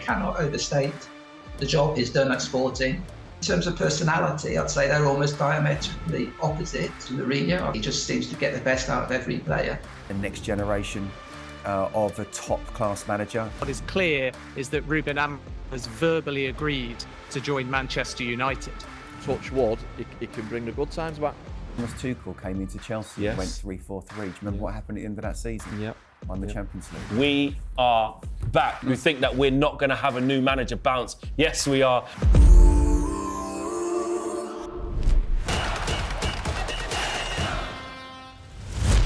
cannot overstate the job he's done at Sporting. In terms of personality, I'd say they're almost diametrically opposite to Mourinho. He just seems to get the best out of every player. The next generation of a top-class manager. What is clear is that Ruben Amorim has verbally agreed to join Manchester United. Touch wood, it can bring the good times back. Thomas Tuchel came into Chelsea and went 3-4-3. Do you remember what happened at the end of that season? Yep. Won the Champions League. We are back. We think that we're not going to have a new manager bounce. Yes, we are.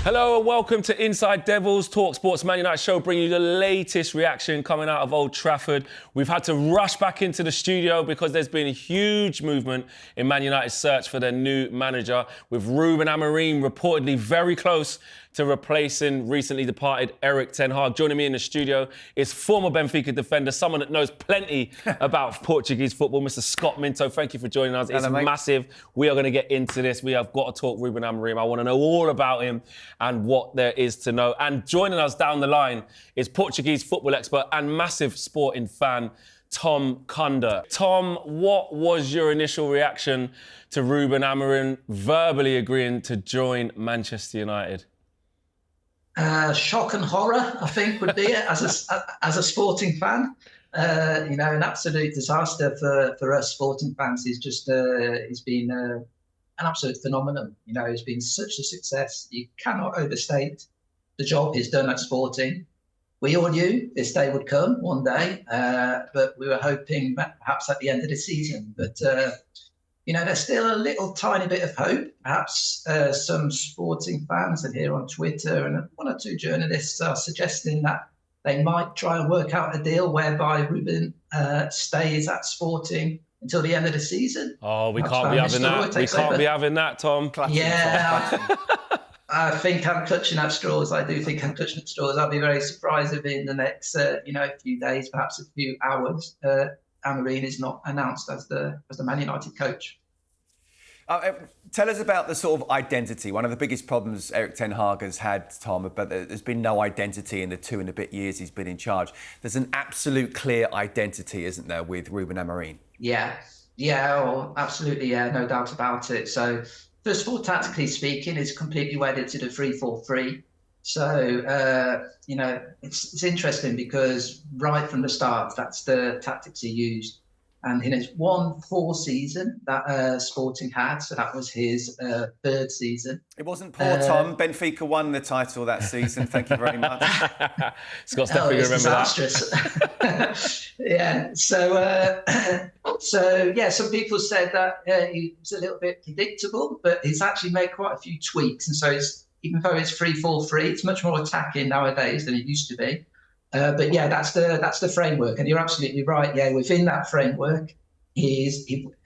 Hello and welcome to Inside Devils, talkSPORT's Man United show, bringing you the latest reaction coming out of Old Trafford. We've had to rush back into the studio because there's been a huge movement in Man United's search for their new manager, with Ruben Amorim reportedly very close to replacing recently departed Erik ten Hag. Joining me in the studio is former Benfica defender, someone that knows plenty about Portuguese football, Mr. Scott Minto. Thank you for joining us. It's massive. We are going to get into this. We have got to talk Ruben Amorim. I want to know all about him and what there is to know. And joining us down the line is Portuguese football expert and massive sporting fan, Tom Kindert. Tom, what was your initial reaction to Ruben Amorim verbally agreeing to join Manchester United? Shock and horror, I think, would be it as a sporting fan. An absolute disaster for us sporting fans. He's been an absolute phenomenon. He's been such a success. You cannot overstate the job he's done at Sporting. We all knew this day would come one day, but we were hoping perhaps at the end of the season. But there's still a little tiny bit of hope. Perhaps some sporting fans and here on Twitter and one or two journalists are suggesting that they might try and work out a deal whereby Ruben stays at Sporting until the end of the season. Oh, we can't be having that. We can't be having that, Tom. Yeah, I think I'm clutching at straws. I do think I'm clutching at straws. I'll be very surprised if in the next, few days, perhaps a few hours, Amorim is not announced as the Man United coach. Tell us about the sort of identity. One of the biggest problems Erik ten Hag has had, Tom, but there's been no identity in the 2 and a bit years he's been in charge. There's an absolute clear identity, isn't there, with Ruben Amorim? Yeah, absolutely, no doubt about it. So, first of all, tactically speaking, it's completely wedded to the 3-4-3. So, it's interesting because right from the start, that's the tactics he used. And in his 1-4 season that Sporting had, so that was his third season. It wasn't poor, Tom. Benfica won the title that season. Thank you very much. Scott Steffi, remember disastrous. Yeah. So some people said that he was a little bit predictable, but he's actually made quite a few tweaks. And so even though it's 3-4-3, it's much more attacking nowadays than it used to be. But yeah, that's the framework, and you're absolutely right. Yeah, within that framework, it's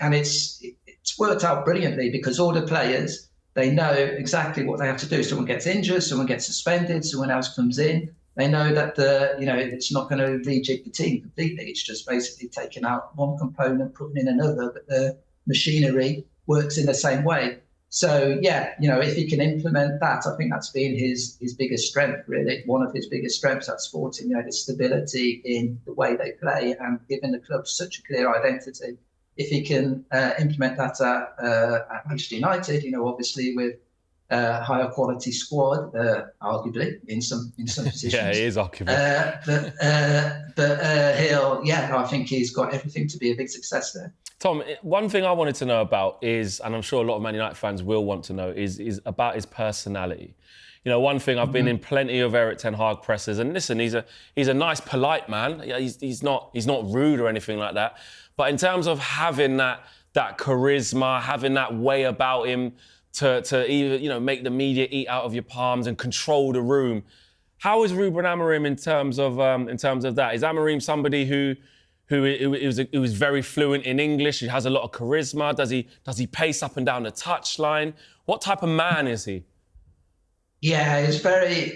worked out brilliantly because all the players, they know exactly what they have to do. Someone gets injured, someone gets suspended, someone else comes in. They know that it's not going to rejig the team completely. It's just basically taking out one component, putting in another, but the machinery works in the same way. So, if he can implement that, I think that's been his biggest strength, really. One of his biggest strengths at Sporting, the stability in the way they play and giving the club such a clear identity. If he can implement that at Manchester United, obviously with a higher quality squad, arguably, in some positions. Yeah, he is arguably. I think he's got everything to be a big success there. Tom, one thing I wanted to know about is, and I'm sure a lot of Man United fans will want to know, is about his personality. One thing, I've been in plenty of Erik ten Hag presses, and listen, he's a nice, polite man. He's not rude or anything like that. But in terms of having that charisma, having that way about him to either make the media eat out of your palms and control the room, how is Ruben Amorim in terms of that? Is Amorim somebody who is very fluent in English? He has a lot of charisma. Does he pace up and down the touchline? What type of man is he? Yeah, he's very.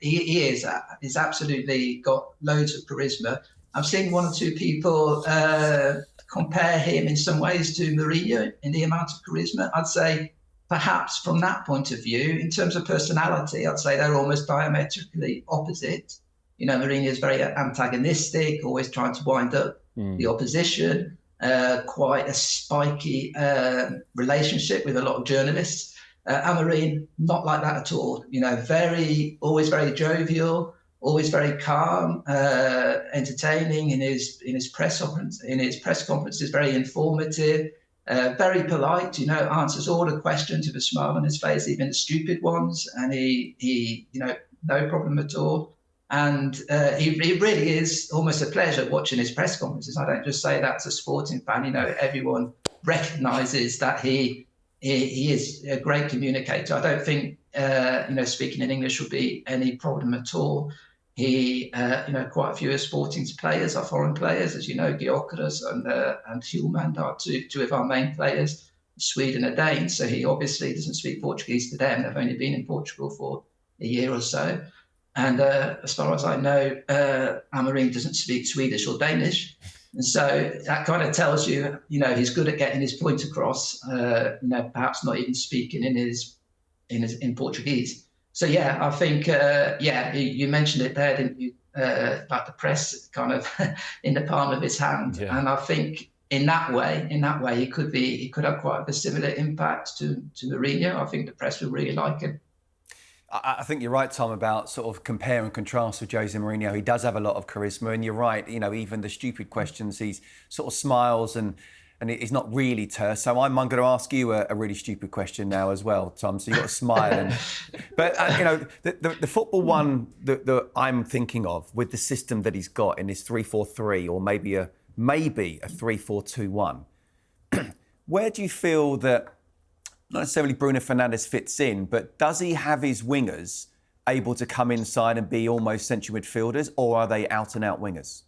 He is. He's absolutely got loads of charisma. I've seen one or two people compare him in some ways to Mourinho in the amount of charisma. I'd say perhaps from that point of view, in terms of personality, I'd say they're almost diametrically opposite. Mourinho is very antagonistic, always trying to wind up the opposition. Quite a spiky relationship with a lot of journalists. Amorim, not like that at all. Always very jovial, always very calm, entertaining in his press conferences, very informative, very polite. Answers all the questions with a smile on his face, even the stupid ones, and he no problem at all. And he really is almost a pleasure watching his press conferences. I don't just say that as a sporting fan. Everyone recognises that he is a great communicator. I don't think speaking in English will be any problem at all. He, quite a few of Sporting's players are foreign players, as you know. Gyökeres and Hjulmand are two of our main players. Sweden are Danes, so he obviously doesn't speak Portuguese to them. They've only been in Portugal for a year or so. And as far as I know, Amorim doesn't speak Swedish or Danish. And so that kind of tells you, he's good at getting his point across, perhaps not even speaking in Portuguese. So, yeah, I think, you mentioned it there, didn't you? Like the press kind of in the palm of his hand. Yeah. And I think in that way, he could have quite a similar impact to Mourinho. I think the press will really like him. I think you're right, Tom, about sort of compare and contrast with Jose Mourinho. He does have a lot of charisma, and you're right. Even the stupid questions, he sort of smiles and he's not really terse. So I'm going to ask you a really stupid question now as well, Tom. So you've got to smile. But the football one that I'm thinking of with the system that he's got in his 3-4-3 or maybe a 3-4-2-1. Where do you feel that? Not necessarily Bruno Fernandes fits in, but does he have his wingers able to come inside and be almost central midfielders, or are they out-and-out wingers?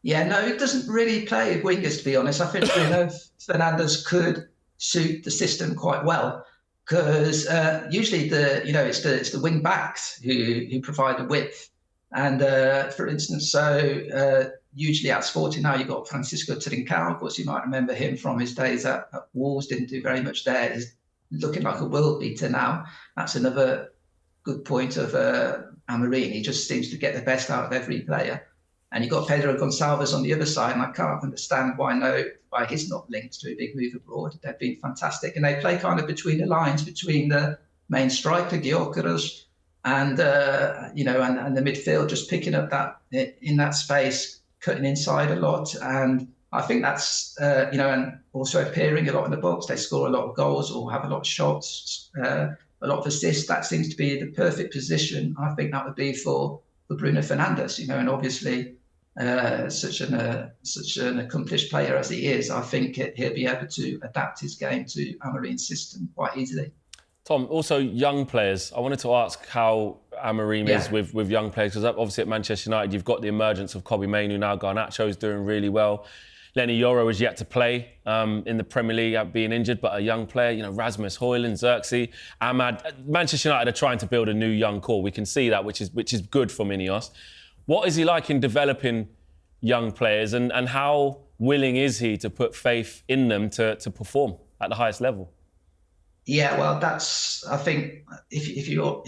Yeah, no, he doesn't really play wingers, to be honest. I think Bruno Fernandes could suit the system quite well because usually it's the wing backs who provide the width. And for instance, usually at Sporting now, you've got Francisco Trincao. Of course, you might remember him from his days at Wolves. Didn't do very much there. He's looking like a world beater now. That's another good point of Amorim. He just seems to get the best out of every player. And you've got Pedro Gonçalves on the other side, and I can't understand why he's not linked to a big move abroad. They've been fantastic. And they play kind of between the lines, between the main striker, Gyökeres, and the midfield, just picking up that in that space, cutting inside a lot. And I think that's, and also appearing a lot in the box. They score a lot of goals or have a lot of shots, a lot of assists. That seems to be the perfect position. I think that would be for Bruno Fernandes, and obviously such an accomplished player as he is, I think he'll be able to adapt his game to Amorim's system quite easily. Tom, also young players. I wanted to ask how Amorim is with young players, because obviously at Manchester United you've got the emergence of Kobbie Mainoo now. Garnacho's doing really well. Lenny Yoro is yet to play in the Premier League, being injured, but a young player, Rasmus Højlund, Xerxes, Ahmad. Manchester United are trying to build a new young core. We can see that, which is good for Ineos. What is he like in developing young players, and how willing is he to put faith in them to perform at the highest level? Yeah, well, I think if you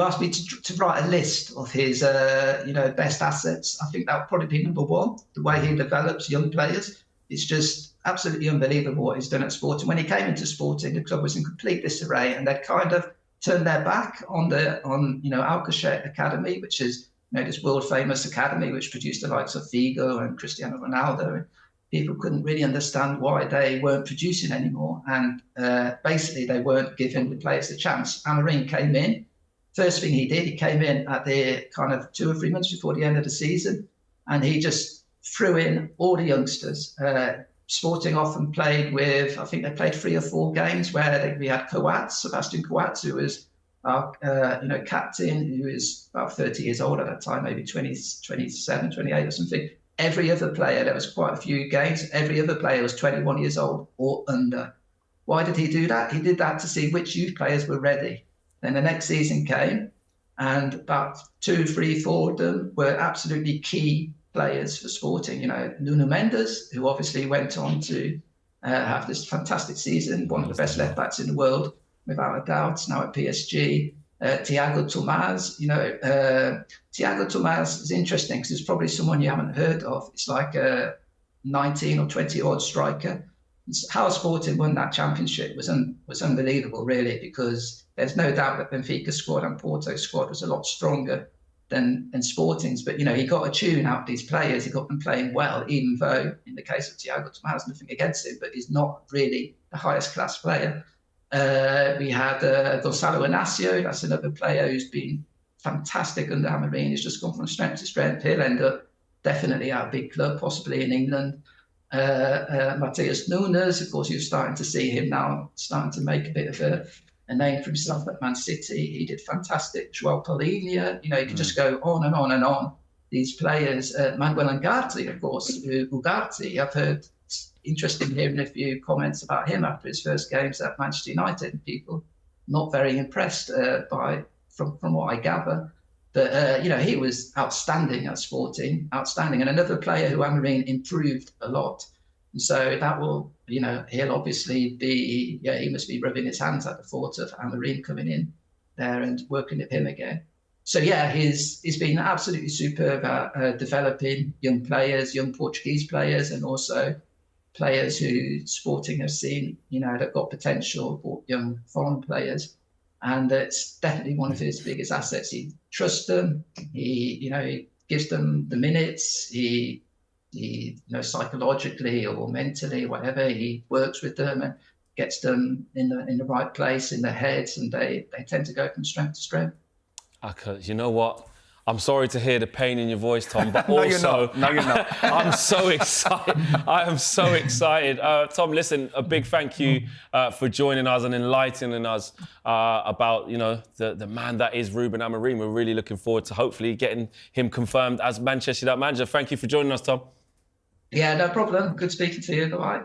asked me to write a list of his best assets, I think that would probably be number one. The way he develops young players, it's just absolutely unbelievable what he's done at Sporting. When he came into Sporting, the club was in complete disarray, and they'd kind of turned their back on Alcochete Academy, which is this world famous academy which produced the likes of Figo and Cristiano Ronaldo. People couldn't really understand why they weren't producing anymore. And basically, they weren't giving the players a chance. Amorim came in. First thing he did, he came in at the kind of 2 or 3 months before the end of the season. And he just threw in all the youngsters. Sporting often played with, I think they played 3 or 4 games where we had Sebastian Coates, who was our captain, who is about 30 years old at that time, maybe 27, 28 or something. Every other player, there was quite a few games, every other player was 21 years old or under. Why did he do that? He did that to see which youth players were ready. Then the next season came, and about 2, 3, 4 of them were absolutely key players for Sporting. Nuno Mendes, who obviously went on to have this fantastic season, one of the best left-backs in the world, without a doubt, now at PSG. Thiago Tomás. Thiago Tomás is interesting because it's probably someone you haven't heard of. It's like a 19 or 20-odd striker. How Sporting won that championship was unbelievable, really, because there's no doubt that Benfica's squad and Porto's squad was a lot stronger than Sporting's. But, he got a tune out of these players. He got them playing well, even though, in the case of Thiago Tomás, nothing against him, but he's not really the highest class player. We had Gonçalo Inácio. That's another player who's been fantastic under Amorim. He's just gone from strength to strength. He'll end up definitely at a big club, possibly in England. Matheus Nunes, of course, you're starting to see him now starting to make a bit of a name for himself at Man City. He did fantastic. João Palhinha, you can just go on and on and on. These players, Manuel Ugarte, of course, Ugarte, I've heard interesting hearing a few comments about him after his first games at Manchester United. People not very impressed from what I gather. But, he was outstanding at Sporting, outstanding. And another player who Amorim improved a lot. And so that will, he'll obviously be, he must be rubbing his hands at the thought of Amorim coming in there and working with him again. So, he's been absolutely superb at developing young players, young Portuguese players, and also players who Sporting have seen, that got potential, or young foreign players. And it's definitely one of his biggest assets. He trusts them. He gives them the minutes. He psychologically or mentally, whatever, he works with them and gets them in the right place in their heads, and they tend to go from strength to strength. You know what? I'm sorry to hear the pain in your voice, Tom, but also... No, you're not. I'm so excited. I am so excited. Tom, listen, a big thank you for joining us and enlightening us about, the man that is Ruben Amorim. We're really looking forward to hopefully getting him confirmed as Manchester United manager. Thank you for joining us, Tom. Yeah, no problem. Good speaking to you. Bye.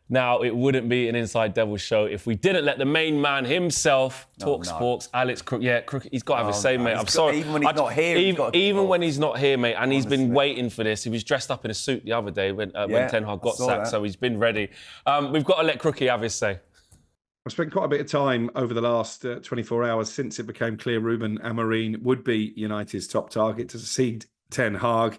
Now, it wouldn't be an Inside Devils show if we didn't let the main man himself, talkSPORT, Alex Crook. Yeah, Crook, he's got to have a say, mate. I'm sorry. Even when he's not here, even when he's not here, mate, and he's been waiting for this. He was dressed up in a suit the other day when Ten Hag got sacked, so he's been ready. We've got to let Crookie have his say. I've spent quite a bit of time over the last 24 hours since it became clear Ruben Amorim would be United's top target to succeed Ten Hag,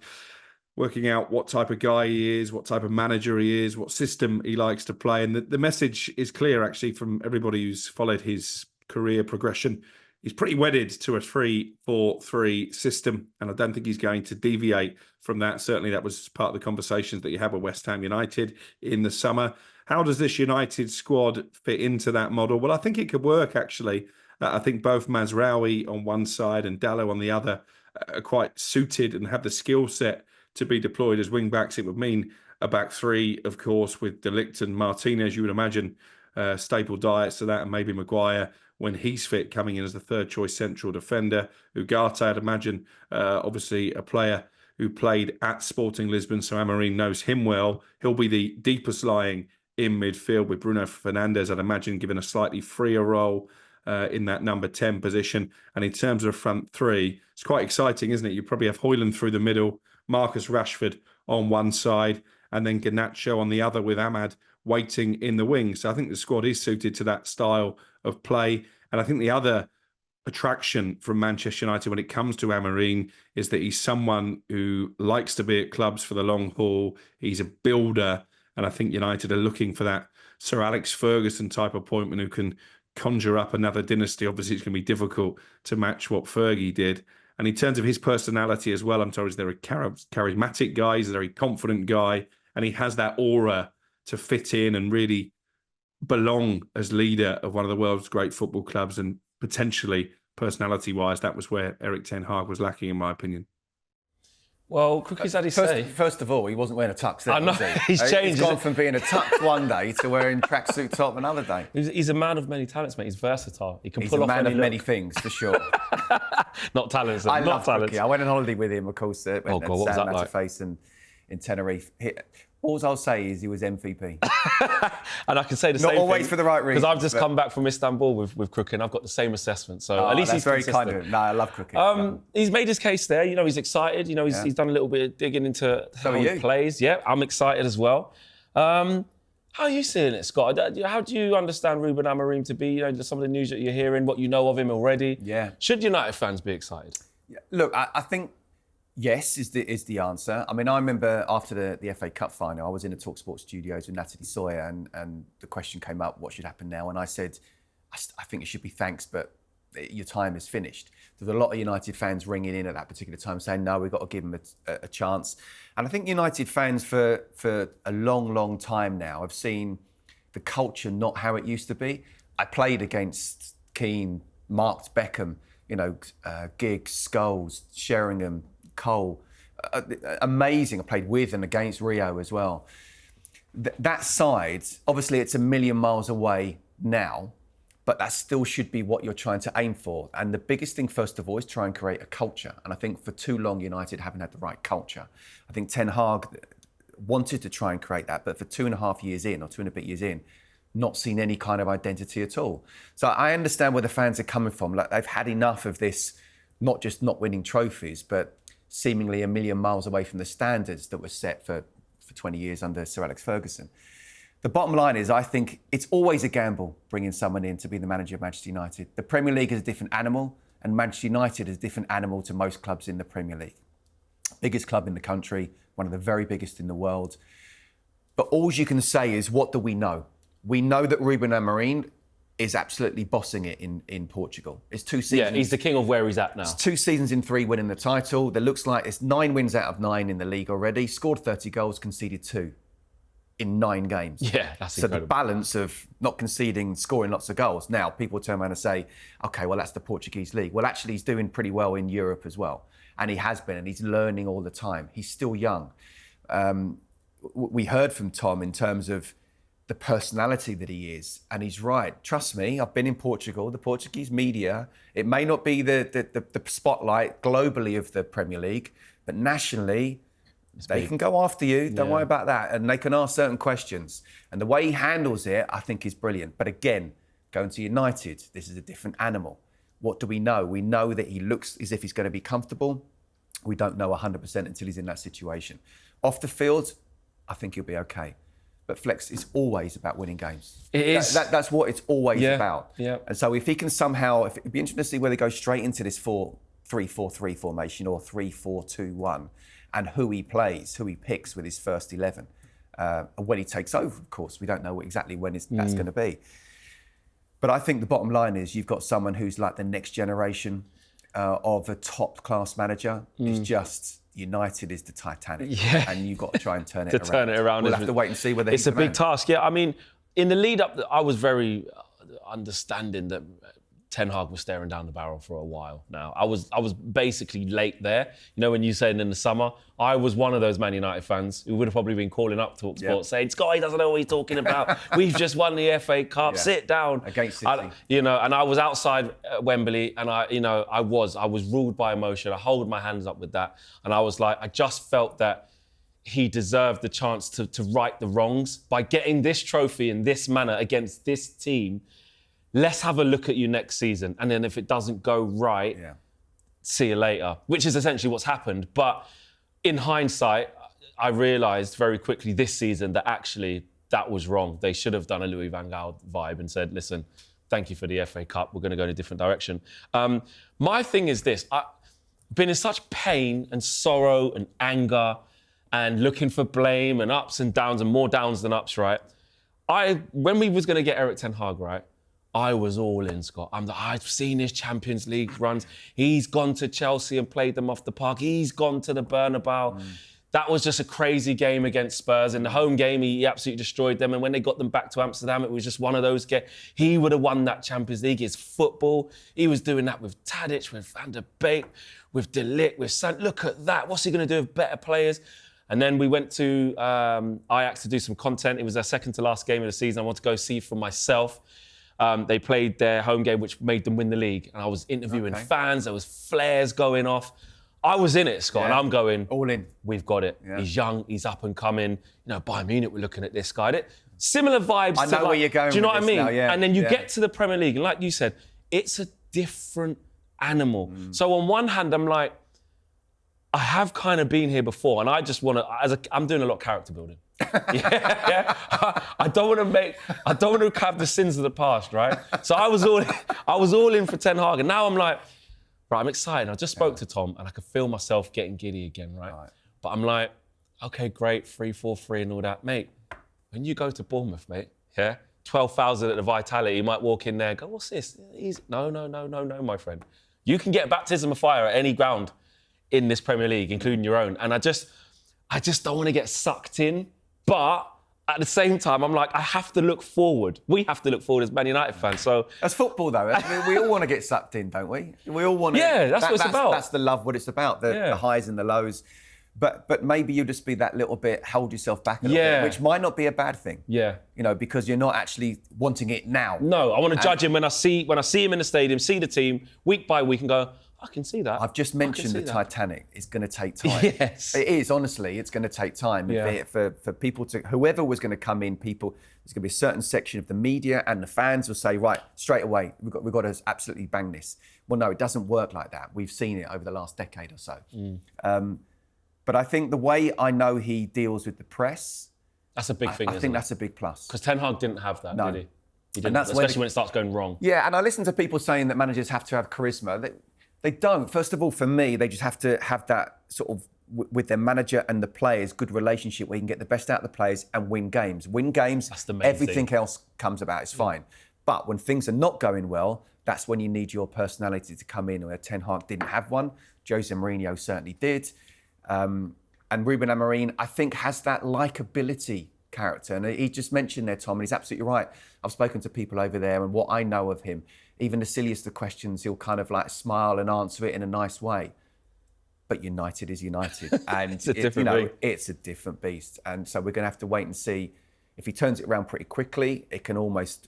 working out what type of guy he is, what type of manager he is, what system he likes to play. And the message is clear, actually, from everybody who's followed his career progression. He's pretty wedded to a 3-4-3 system, and I don't think he's going to deviate from that. Certainly that was part of the conversations that you had with West Ham United in the summer. How does this United squad fit into that model? Well, I think it could work, actually. I think both Mazraoui on one side and Dalot on the other are quite suited and have the skill set to be deployed as wing-backs. It would mean a back three, of course, with De Ligt and Martinez. You would imagine staple diets to that, and maybe Maguire, when he's fit, coming in as the third-choice central defender. Ugarte, I'd imagine, obviously a player who played at Sporting Lisbon, so Amorim knows him well. He'll be the deepest lying in midfield, with Bruno Fernandes, I'd imagine, given a slightly freer role in that number 10 position. And in terms of front three, it's quite exciting, isn't it? You probably have Højlund through the middle, Marcus Rashford on one side, and then Garnacho on the other, with Ahmad waiting in the wing. So I think the squad is suited to that style of play. And I think the other attraction from Manchester United when it comes to Amorim is that he's someone who likes to be at clubs for the long haul. He's a builder. And I think United are looking for that Sir Alex Ferguson type appointment who can conjure up another dynasty. Obviously, it's going to be difficult to match what Fergie did. And in terms of his personality as well, I'm told he's a very charismatic guy. He's a very confident guy. And he has that aura to fit in and really belong as leader of one of the world's great football clubs. And potentially, personality-wise, that was where Erik Ten Hag was lacking, in my opinion. Well, Crookie's had his say. First of all, he wasn't wearing a tux then, I know, was he? he's changed. He's gone from being a tux one day to wearing tracksuit top another day. He's a man of many talents, mate. He's versatile. He can He's pull a off man any of many look. things, for sure. Not talents. I not love talents. Crookie. I went on holiday with him, of course, what was that like? face in Tenerife. All I'll say is he was MVP. And I can say the same Not thing. always for the right reason. Because I've just come back from Istanbul with Crookie, and I've got the same assessment. So at least he's very consistent. kind of him. No, I love Crookie. He's made his case there. He's excited. He's done a little bit of digging into how he plays. Yeah, I'm excited as well. How are you seeing it, Scott? How do you understand Ruben Amorim to be? Some of the news that you're hearing, what you know of him already. Yeah. Should United fans be excited? Yeah. Look, I think yes is the answer. I mean, I remember after the FA Cup final, I was in the talkSPORT studios with Natalie Sawyer, and the question came up, what should happen now? And I said, I think it should be thanks, but your time is finished. There were a lot of United fans ringing in at that particular time saying, no, we've got to give him a chance. And I think United fans for a long, long time now have seen the culture not how it used to be. I played against Keane, Mark Beckham, Giggs, Scholes, Sheringham, Cole. Amazing. I played with and against Rio as well. That side, obviously it's a million miles away now, but that still should be what you're trying to aim for. And the biggest thing, first of all, is try and create a culture. And I think for too long, United haven't had the right culture. I think Ten Hag wanted to try and create that, but for 2.5 years in, or 2 and a bit years in, not seen any kind of identity at all. So I understand where the fans are coming from. Like, they've had enough of this, not just not winning trophies, but seemingly a million miles away from the standards that were set for 20 years under Sir Alex Ferguson. The bottom line is, I think it's always a gamble bringing someone in to be the manager of Manchester United. The Premier League is a different animal, and Manchester United is a different animal to most clubs in the Premier League. Biggest club in the country, one of the very biggest in the world. But all you can say is, what do we know? We know that Ruben Amorim is absolutely bossing it in Portugal. It's 2 seasons. Yeah, he's the king of where he's at now. It's 2 seasons in 3 winning the title. There looks like it's 9 wins out of 9 in the league already. Scored 30 goals, conceded 2 in 9 games. Yeah, that's so incredible. The balance of not conceding, scoring lots of goals. Now, people turn around and say, OK, well, that's the Portuguese league. Well, actually, he's doing pretty well in Europe as well. And he has been, and he's learning all the time. He's still young. We heard from Tom in terms of the personality that he is. And he's right. Trust me, I've been in Portugal. The Portuguese media, it may not be the spotlight globally of the Premier League, but nationally, they can go after you. Don't worry about that. And they can ask certain questions. And the way he handles it, I think, is brilliant. But again, going to United, this is a different animal. What do we know? We know that he looks as if he's going to be comfortable. We don't know 100% until he's in that situation. Off the field, I think he'll be okay. But Flex is always about winning games. It is. That's what it's always about. Yeah. And so if he can somehow, it'd be interesting to see whether they go straight into this 4-3-4-3 formation or 3-4-2-1, and who he plays, who he picks with his first 11. When he takes over, of course, we don't know exactly when that's going to be. But I think the bottom line is, you've got someone who's like the next generation of a top-class manager. It's just United is the Titanic, and you've got to try and turn it around. Turn it around. We'll have to wait and see whether it's a big task. Yeah, I mean, in the lead up, I was very understanding that Ten Hag was staring down the barrel for a while now. I was basically late there. You know, when you said in the summer, I was one of those Man United fans who would have probably been calling up talkSPORT saying, Scott, he doesn't know what he's talking about. We've just won the FA Cup. Sit down. Against City. And I was outside Wembley, and I was ruled by emotion. I hold my hands up with that. And I was like, I just felt that he deserved the chance to right the wrongs by getting this trophy in this manner against this team. Let's have a look at you next season. And then if it doesn't go right, see you later, which is essentially what's happened. But in hindsight, I realised very quickly this season that actually that was wrong. They should have done a Louis van Gaal vibe and said, listen, thank you for the FA Cup. We're going to go in a different direction. My thing is this. I've been in such pain and sorrow and anger and looking for blame and ups and downs and more downs than ups, right? When we was going to get Erik ten Hag, right, I was all in, Scott. I've seen his Champions League runs. He's gone to Chelsea and played them off the park. He's gone to the Bernabeu. That was just a crazy game against Spurs. In the home game, he absolutely destroyed them. And when they got them back to Amsterdam, it was just one of those games. He would have won that Champions League. It's football. He was doing that with Tadic, with Van der Beek, with De Ligt, with Sant. Look at that. What's he going to do with better players? And then we went to Ajax to do some content. It was their second to last game of the season. I want to go see for myself. They played their home game, which made them win the league. And I was interviewing fans. There was flares going off. I was in it, Scott, and I'm going, all in. We've got it. Yeah. He's young, he's up and coming. Bayern Munich, we're looking at this guy. Similar vibes. I know where you're going. Do you know what I mean? Now, and then you get to the Premier League, and like you said, it's a different animal. So on one hand, I'm like, I have kind of been here before, and I just want to, I'm doing a lot of character building. Yeah. I don't want to have the sins of the past, right? So I was all in for Ten Hag, and now I'm like, right, I'm excited. I just spoke to Tom, and I could feel myself getting giddy again, right? But I'm like, okay, great, 3-4-3 and all that, mate. When you go to Bournemouth, mate, yeah, 12,000 at the Vitality, you might walk in there, and go, what's this? No, my friend. You can get baptism of fire at any ground in this Premier League, including your own. And I just don't want to get sucked in. But at the same time, I'm like, I have to look forward. We have to look forward as Man United fans. So that's football, though. I mean, we all want to get sucked in, don't we? We all want to. Yeah, that's what it's about. That's the love, what it's about, the highs and the lows. But maybe you'll just be that little bit, hold yourself back a little bit, which might not be a bad thing. Yeah. You know, because you're not actually wanting it now. No, I want to judge him when I see him in the stadium, see the team week by week, and go, I can see that. I've just mentioned the Titanic. It's going to take time. Yes. It is, honestly. It's going to take time. Yeah. For people to, whoever was going to come in, there's going to be a certain section of the media and the fans will say, right, straight away, we've got to absolutely bang this. Well, no, it doesn't work like that. We've seen it over the last decade or so. But I think the way I know he deals with the press, that's a big thing, I think that's a big plus. Because Ten Hag didn't have that, did he? He didn't, that's especially when it starts going wrong. Yeah, and I listen to people saying that managers have to have charisma. They don't. First of all, for me, they just have to have that sort of, with their manager and the players, good relationship where you can get the best out of the players and win games. Win games, that's the main everything thing. else comes about. It's fine. But when things are not going well, that's when you need your personality to come in, where Ten Hag didn't have one. Jose Mourinho certainly did. And Ruben Amorim, I think, has that likability character. And he just mentioned there, Tom, and he's absolutely right. I've spoken to people over there, and what I know of him, even the silliest of questions, he'll kind of like smile and answer it in a nice way. But United is United. And it's a different beast. It's a different beast. And so we're going to have to wait and see. If he turns it around pretty quickly, it can almost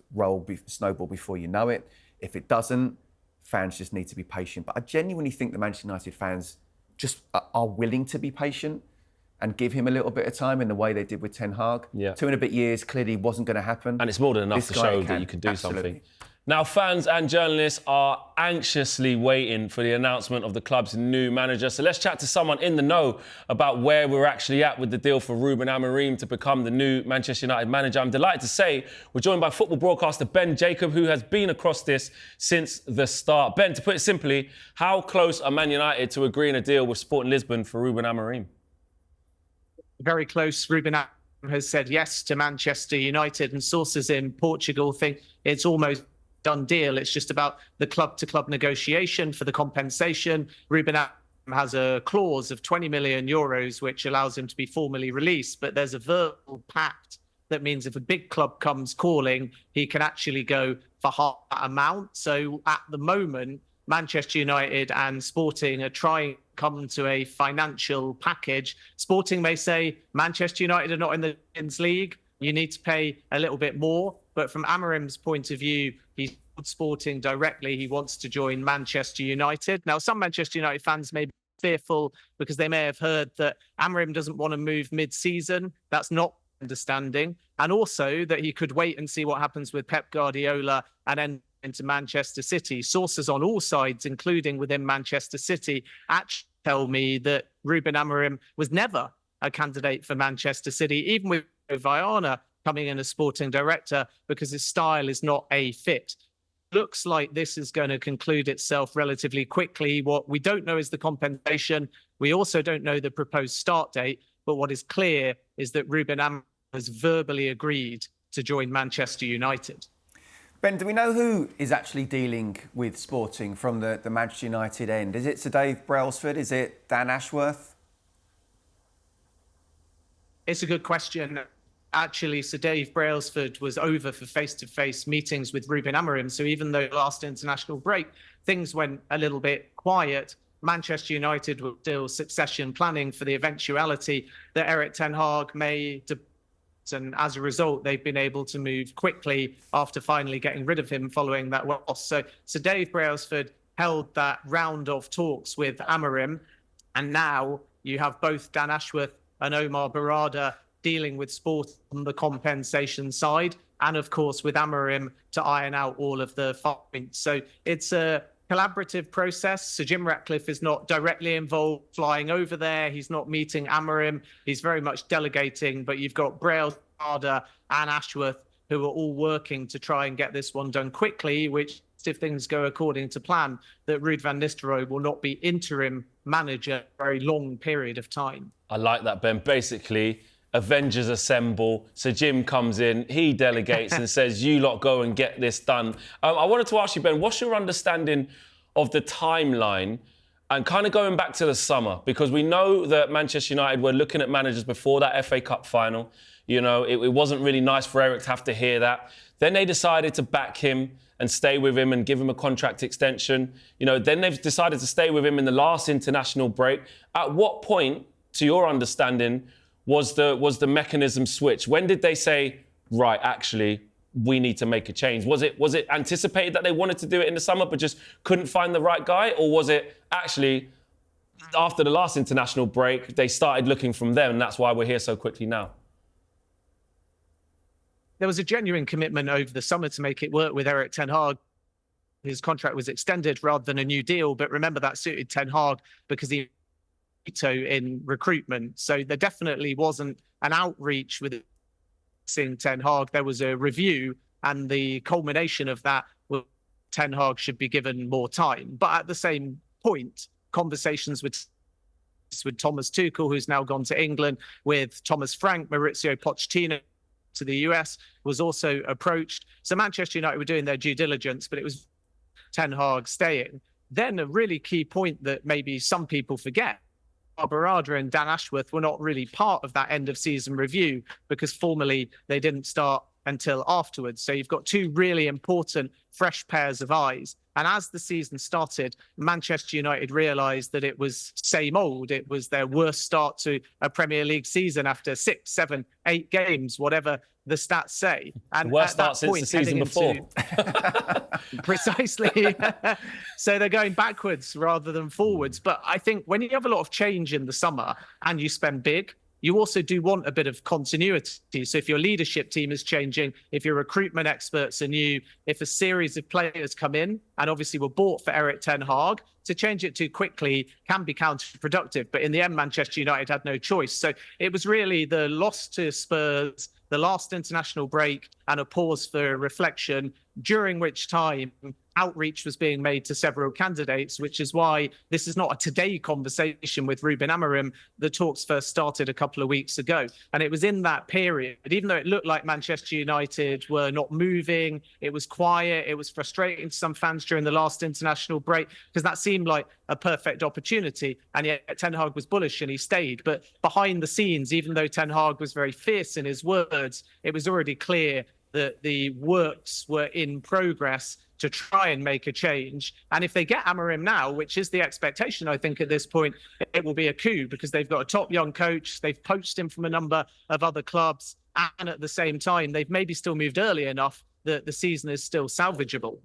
snowball before you know it. If it doesn't, fans just need to be patient. But I genuinely think the Manchester United fans just are willing to be patient and give him a little bit of time in the way they did with Ten Hag. Yeah. 2.5 years clearly wasn't going to happen. And it's more than enough to show that you can do something. Now, fans and journalists are anxiously waiting for the announcement of the club's new manager. So let's chat to someone in the know about where we're actually at with the deal for Ruben Amorim to become the new Manchester United manager. I'm delighted to say we're joined by football broadcaster Ben Jacob, who has been across this since the start. Ben, to put it simply, how close are Man United to agreeing a deal with Sporting Lisbon for Ruben Amorim? Very close. Ruben Amorim has said yes to Manchester United, and sources in Portugal think it's almost done deal. It's just about the club-to-club negotiation for the compensation. Ruben Amorim has a clause of 20 million euros, which allows him to be formally released. But there's a verbal pact that means if a big club comes calling, he can actually go for half that amount. So at the moment, Manchester United and Sporting are trying to come to a financial package. Sporting may say, Manchester United are not in the Champions League. You need to pay a little bit more. But from Amorim's point of view, he's Sporting directly. He wants to join Manchester United. Now, some Manchester United fans may be fearful because they may have heard that Amorim doesn't want to move mid-season. That's not understanding. And also that he could wait and see what happens with Pep Guardiola and then into Manchester City. Sources on all sides, including within Manchester City, actually tell me that Ruben Amorim was never a candidate for Manchester City, even with Viana coming in as sporting director, because his style is not a fit. Looks like this is going to conclude itself relatively quickly. What we don't know is the compensation. We also don't know the proposed start date. But what is clear is that Ruben Amorim has verbally agreed to join Manchester United. Ben, do we know who is actually dealing with Sporting from the Manchester United end? Is it Sir Dave Brailsford? Is it Dan Ashworth? It's a good question. Actually, Sir Dave Brailsford was over for face-to-face meetings with Ruben Amorim. So even though last international break, things went a little bit quiet, Manchester United were still succession planning for the eventuality that Erik ten Hag may depart. And as a result, they've been able to move quickly after finally getting rid of him following that loss. So Dave Brailsford held that round of talks with Amorim. And now you have both Dan Ashworth and Omar Barada dealing with sport on the compensation side. And of course, with Amorim to iron out all of the points. So it's a collaborative process. So Jim Ratcliffe is not directly involved flying over there. He's not meeting Amorim. He's very much delegating, but you've got Braille, Harder and Ashworth who are all working to try and get this one done quickly, which if things go according to plan, that Ruud van Nistelrooy will not be interim manager for a very long period of time. I like that, Ben. Basically, Avengers assemble. So Jim comes in, he delegates and says, you lot go and get this done. I wanted to ask you, Ben, what's your understanding of the timeline and kind of going back to the summer? Because we know that Manchester United were looking at managers before that FA Cup final. You know, it wasn't really nice for Eric to have to hear that. Then they decided to back him and stay with him and give him a contract extension. You know, then they've decided to stay with him in the last international break. At what point, to your understanding, was the mechanism switched? When did they say, right, actually, we need to make a change? Was it anticipated that they wanted to do it in the summer but just couldn't find the right guy? Or was it actually, after the last international break, they started looking from them and that's why we're here so quickly now? There was a genuine commitment over the summer to make it work with Eric Ten Hag. His contract was extended rather than a new deal. But remember, that suited Ten Hag because he Minto in recruitment. So there definitely wasn't an outreach with seeing Ten Hag. There was a review, and the culmination of that was Ten Hag should be given more time. But at the same point, conversations with Thomas Tuchel, who's now gone to England, with Thomas Frank, Maurizio Pochettino to the US, was also approached. So Manchester United were doing their due diligence, but it was Ten Hag staying. Then a really key point that maybe some people forget, Barada and Dan Ashworth were not really part of that end of season review because formally they didn't start until afterwards. So you've got two really important fresh pairs of eyes. And as the season started, Manchester United realised that it was same old. It was their worst start to a Premier League season after 6, 7, 8 games, whatever the stats say. And worst start since the season before. Precisely. So they're going backwards rather than forwards. But I think when you have a lot of change in the summer and you spend big, you also do want a bit of continuity. So if your leadership team is changing, if your recruitment experts are new, if a series of players come in and obviously were bought for Eric Ten Hag, to change it too quickly can be counterproductive. But in the end, Manchester United had no choice. So it was really the loss to Spurs, the last international break, and a pause for reflection, during which time outreach was being made to several candidates, which is why this is not a today conversation with Ruben Amorim. The talks first started a couple of weeks ago. And it was in that period, even though it looked like Manchester United were not moving, it was quiet, it was frustrating to some fans during the last international break, because that seemed like a perfect opportunity. And yet Ten Hag was bullish and he stayed. But behind the scenes, even though Ten Hag was very fierce in his words, it was already clear that the works were in progress to try and make a change. And if they get Amorim now, which is the expectation, I think, at this point, it will be a coup because they've got a top young coach. They've poached him from a number of other clubs. And at the same time, they've maybe still moved early enough that the season is still salvageable.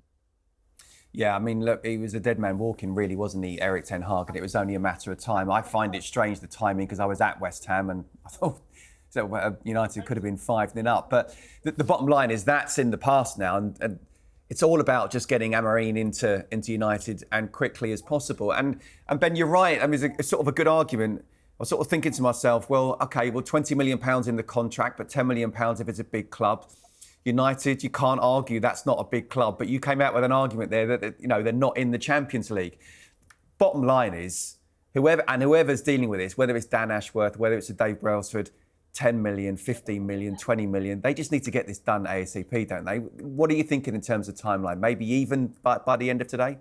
Yeah, I mean, look, he was a dead man walking, really, wasn't he, Eric Ten Hag? And it was only a matter of time. I find it strange, the timing, because I was at West Ham and I thought United could have been 5-0 up. But the bottom line is that's in the past now. And it's all about just getting Amorim into United and quickly as possible. And Ben, you're right. I mean, it's sort of a good argument. I was sort of thinking to myself, well, OK, well, £20 million in the contract, but £10 million if it's a big club. United, you can't argue that's not a big club, but you came out with an argument there that, you know, they're not in the Champions League. Bottom line is, whoever's dealing with this, whether it's Dan Ashworth, whether it's a Dave Brailsford, 10 million, 15 million, 20 million, they just need to get this done ASAP, don't they? What are you thinking in terms of timeline? Maybe even by the end of today?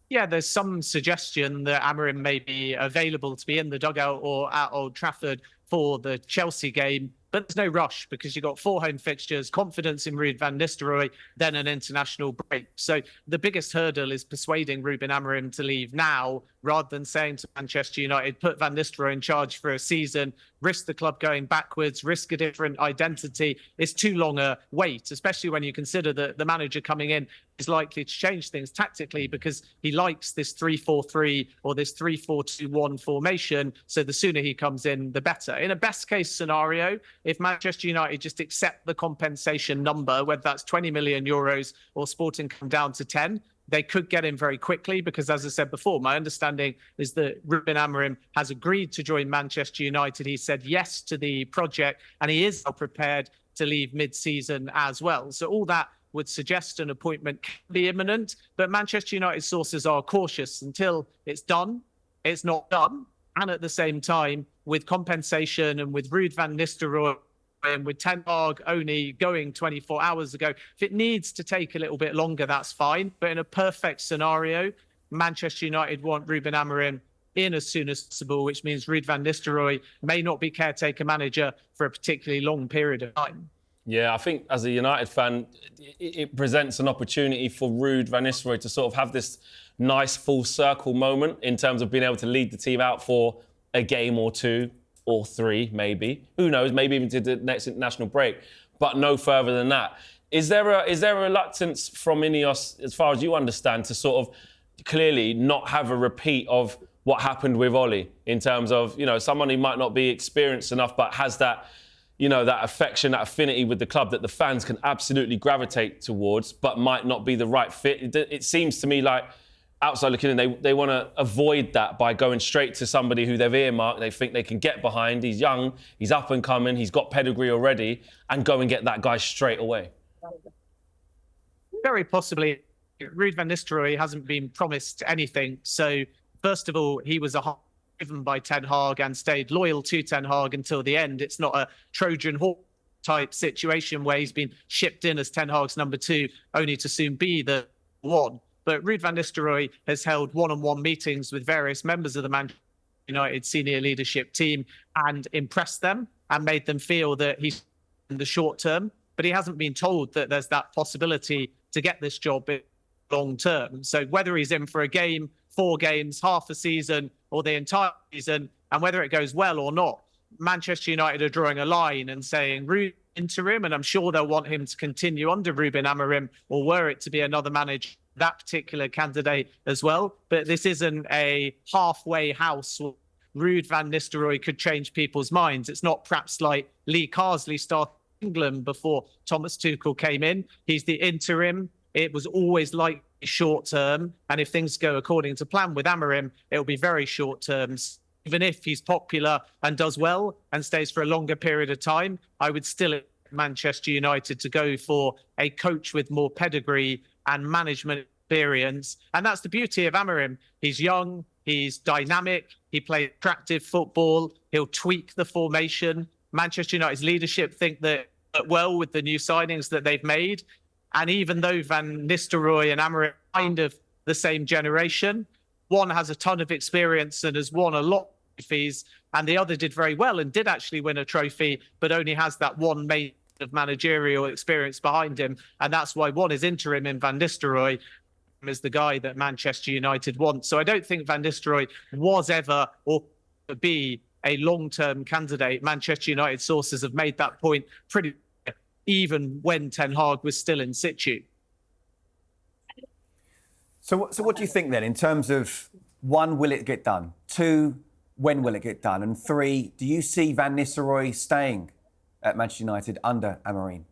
Yeah, there's some suggestion that Amorim may be available to be in the dugout or at Old Trafford for the Chelsea game. But there's no rush because you've got 4 home fixtures, confidence in Ruud van Nistelrooy, then an international break. So the biggest hurdle is persuading Ruben Amorim to leave now rather than saying to Manchester United, put Van Nistelrooy in charge for a season, risk the club going backwards, risk a different identity. It's too long a wait, especially when you consider that the manager coming in is likely to change things tactically because he likes this 3-4-3 or this 3-4-2-1 formation. So the sooner he comes in, the better. In a best case scenario, if Manchester United just accept the compensation number, whether that's 20 million euros or Sporting come down to 10, they could get him very quickly because, as I said before, my understanding is that Ruben Amorim has agreed to join Manchester United. He said yes to the project, and he is now prepared to leave mid-season as well. So all that would suggest an appointment can be imminent, but Manchester United sources are cautious. Until it's done, it's not done. And at the same time, with compensation and with Ruud van Nistelrooy and with Ten Hag only going 24 hours ago, if it needs to take a little bit longer, that's fine. But in a perfect scenario, Manchester United want Ruben Amorim in as soon as possible, which means Ruud van Nistelrooy may not be caretaker manager for a particularly long period of time. Yeah, I think as a United fan, it presents an opportunity for Ruud van Nistelrooy to sort of have this nice full circle moment in terms of being able to lead the team out for a game or two or three, maybe. Who knows, maybe even to the next international break, but no further than that. Is there a reluctance from Ineos, as far as you understand, to sort of clearly not have a repeat of what happened with Oli in terms of, someone who might not be experienced enough but has that, that affection, that affinity with the club that the fans can absolutely gravitate towards, but might not be the right fit? It seems to me like, outside looking in, they want to avoid that by going straight to somebody who they've earmarked, they think they can get behind. He's young, he's up and coming, he's got pedigree already, and go and get that guy straight away. Very possibly. Ruud van Nistelrooy hasn't been promised anything. So, first of all, he was given by Ten Hag and stayed loyal to Ten Hag until the end. It's not a Trojan horse type situation where he's been shipped in as Ten Hag's number 2, only to soon be the 1. But Ruud van Nistelrooy has held one-on-one meetings with various members of the Manchester United senior leadership team and impressed them and made them feel that he's in the short term. But he hasn't been told that there's that possibility to get this job in long term. So whether he's in for a game, 4 games, half a season, or the entire season, and whether it goes well or not, Manchester United are drawing a line and saying Ruud interim, and I'm sure they'll want him to continue under Ruben Amorim, or were it to be another manager, that particular candidate as well. But this isn't a halfway house. Ruud van Nistelrooy could change people's minds. It's not perhaps like Lee Carsley started England before Thomas Tuchel came in. He's the interim. It was always like short term. And if things go according to plan with Amorim, it'll be very short term. Even if he's popular and does well and stays for a longer period of time, I would still expect Manchester United to go for a coach with more pedigree and management experience. And that's the beauty of Amorim. He's young, he's dynamic, he plays attractive football, he'll tweak the formation. Manchester United's leadership think that well with the new signings that they've made. And even though Van Nistelrooy and Amorim are kind of the same generation, one has a ton of experience and has won a lot of trophies, and the other did very well and did actually win a trophy, but only has that one major of managerial experience behind him. And that's why one is interim in Van Nistelrooy is the guy that Manchester United wants. So I don't think Van Nistelrooy was ever or could be a long-term candidate. Manchester United sources have made that point pretty clear, even when Ten Hag was still in situ. So what do you think then in terms of 1, will it get done? 2, when will it get done? And 3, do you see Van Nistelrooy staying at Manchester United under Amorim?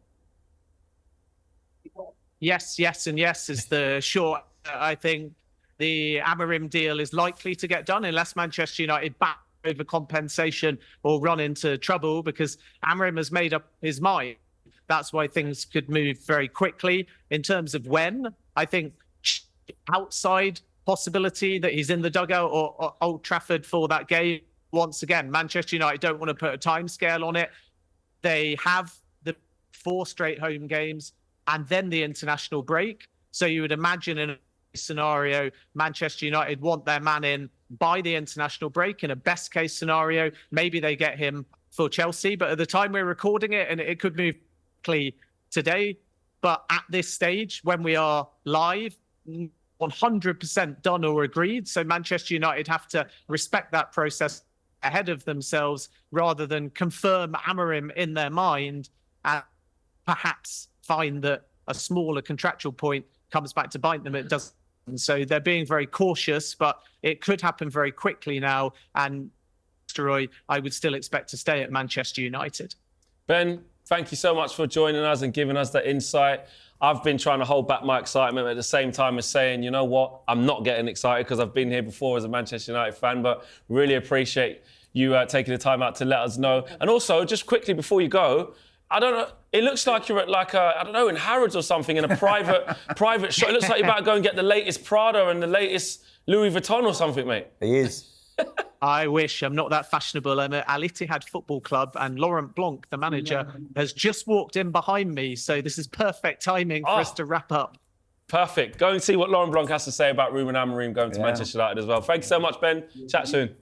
Yes, and yes is the short. I think the Amorim deal is likely to get done unless Manchester United back over compensation or run into trouble, because Amorim has made up his mind. That's why things could move very quickly. In terms of when, I think outside possibility that he's in the dugout or Old Trafford for that game. Once again, Manchester United don't want to put a timescale on it. They have the 4 straight home games and then the international break. So you would imagine in a scenario, Manchester United want their man in by the international break. In a best case scenario, maybe they get him for Chelsea. But at the time we're recording it, and it could move quickly today. But at this stage, when we are live, 100% done or agreed. So Manchester United have to respect that process ahead of themselves rather than confirm Amorim in their mind and perhaps find that a smaller contractual point comes back to bite them. It doesn't. So they're being very cautious, but it could happen very quickly now. And Roy, I would still expect to stay at Manchester United. Ben, thank you so much for joining us and giving us that insight. I've been trying to hold back my excitement at the same time as saying, you know what, I'm not getting excited because I've been here before as a Manchester United fan, but really appreciate you taking the time out to let us know. And also, just quickly before you go, I don't know, it looks like you're at like I don't know, in Harrods or something, in a private shop. It looks like you're about to go and get the latest Prada and the latest Louis Vuitton or something, mate. He is. I wish. I'm not that fashionable. I'm at Al Ittihad Football Club, and Laurent Blanc, the manager, has just walked in behind me. So this is perfect timing for us to wrap up. Perfect. Go and see what Laurent Blanc has to say about Ruben Amorim going to Manchester United as well. Thank you so much, Ben. Chat soon.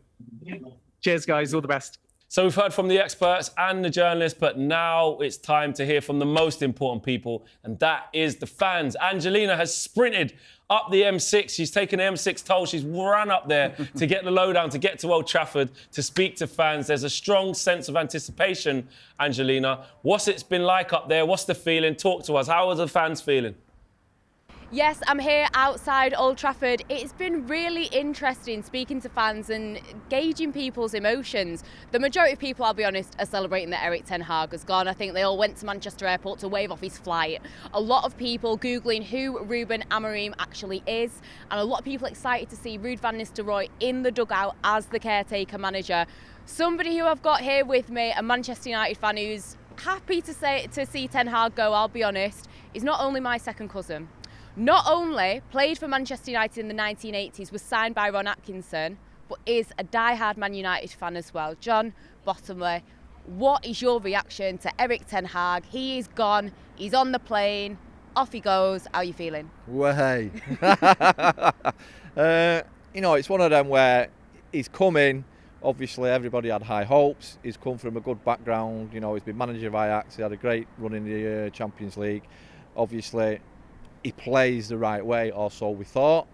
Cheers, guys. All the best. So we've heard from the experts and the journalists, but now it's time to hear from the most important people, and that is the fans. Angelina has sprinted up the M6. She's taken the M6 toll. She's run up there to get the lowdown, to get to Old Trafford, to speak to fans. There's a strong sense of anticipation, Angelina. What's it been like up there? What's the feeling? Talk to us. How are the fans feeling? Yes, I'm here outside Old Trafford. It's been really interesting speaking to fans and gauging people's emotions. The majority of people, I'll be honest, are celebrating that Erik ten Hag has gone. I think they all went to Manchester Airport to wave off his flight. A lot of people Googling who Ruben Amorim actually is, and a lot of people excited to see Ruud van Nistelrooy in the dugout as the caretaker manager. Somebody who I've got here with me, a Manchester United fan who's happy to see Ten Hag go, I'll be honest, is not only my second cousin. Not only played for Manchester United in the 1980s, was signed by Ron Atkinson, but is a die-hard Man United fan as well. John Bottomley, what is your reaction to Erik ten Hag? He is gone, he's on the plane, off he goes. How are you feeling? Well, hey. It's one of them where he's come in. Obviously, everybody had high hopes. He's come from a good background. He's been manager of Ajax. He had a great run in the Champions League. Obviously, he plays the right way, or so we thought.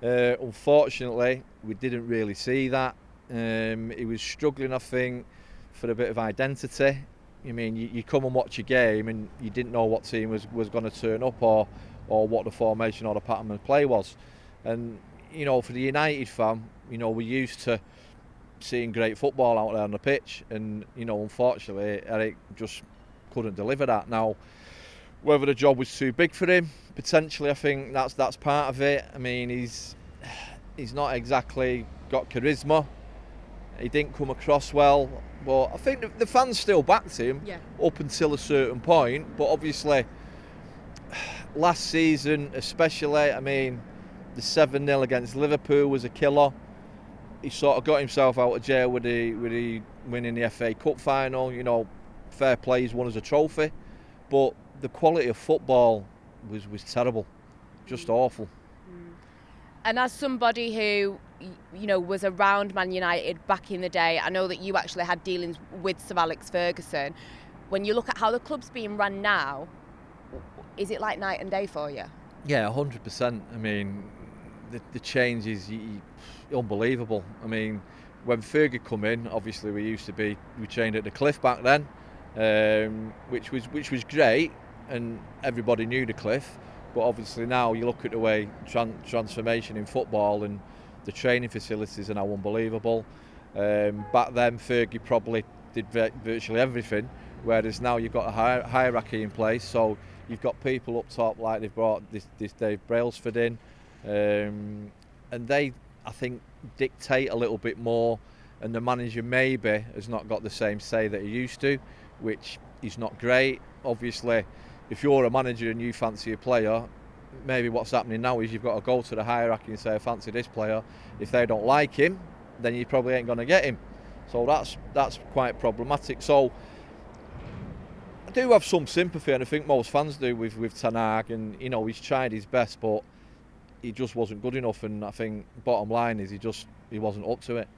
Unfortunately, we didn't really see that. He was struggling, I think, for a bit of identity. You come and watch a game and you didn't know what team was going to turn up or what the formation or the pattern of play was. And, for the United fan, we're used to seeing great football out there on the pitch. And, unfortunately, Erik just couldn't deliver that. Now, whether the job was too big for him, potentially, I think that's part of it. He's not exactly got charisma. He didn't come across well, but I think the fans still backed him up until a certain point. But obviously, last season especially, the 7-0 against Liverpool was a killer. He sort of got himself out of jail with the winning the FA Cup final. Fair play, he's won as a trophy, but the quality of football was terrible, just awful. And as somebody who, was around Man United back in the day, I know that you actually had dealings with Sir Alex Ferguson. When you look at how the club's being run now, is it like night and day for you? Yeah, 100%. The change is unbelievable. When Fergie come in, obviously we trained at the Cliff back then, which was great. And everybody knew the Cliff, but obviously now you look at the way transformation in football and the training facilities are now unbelievable. Back then Fergie probably did virtually everything, whereas now you've got a hierarchy in place. So you've got people up top like they've brought this Dave Brailsford in, and they, I think, dictate a little bit more, and the manager maybe has not got the same say that he used to, which is not great. Obviously, if you're a manager and you fancy a player, maybe what's happening now is you've got to go to the hierarchy and say, I fancy this player. If they don't like him, then you probably ain't going to get him. So that's quite problematic. So I do have some sympathy, and I think most fans do with Ten Hag, and he's tried his best, but he just wasn't good enough. And I think bottom line is he wasn't up to it.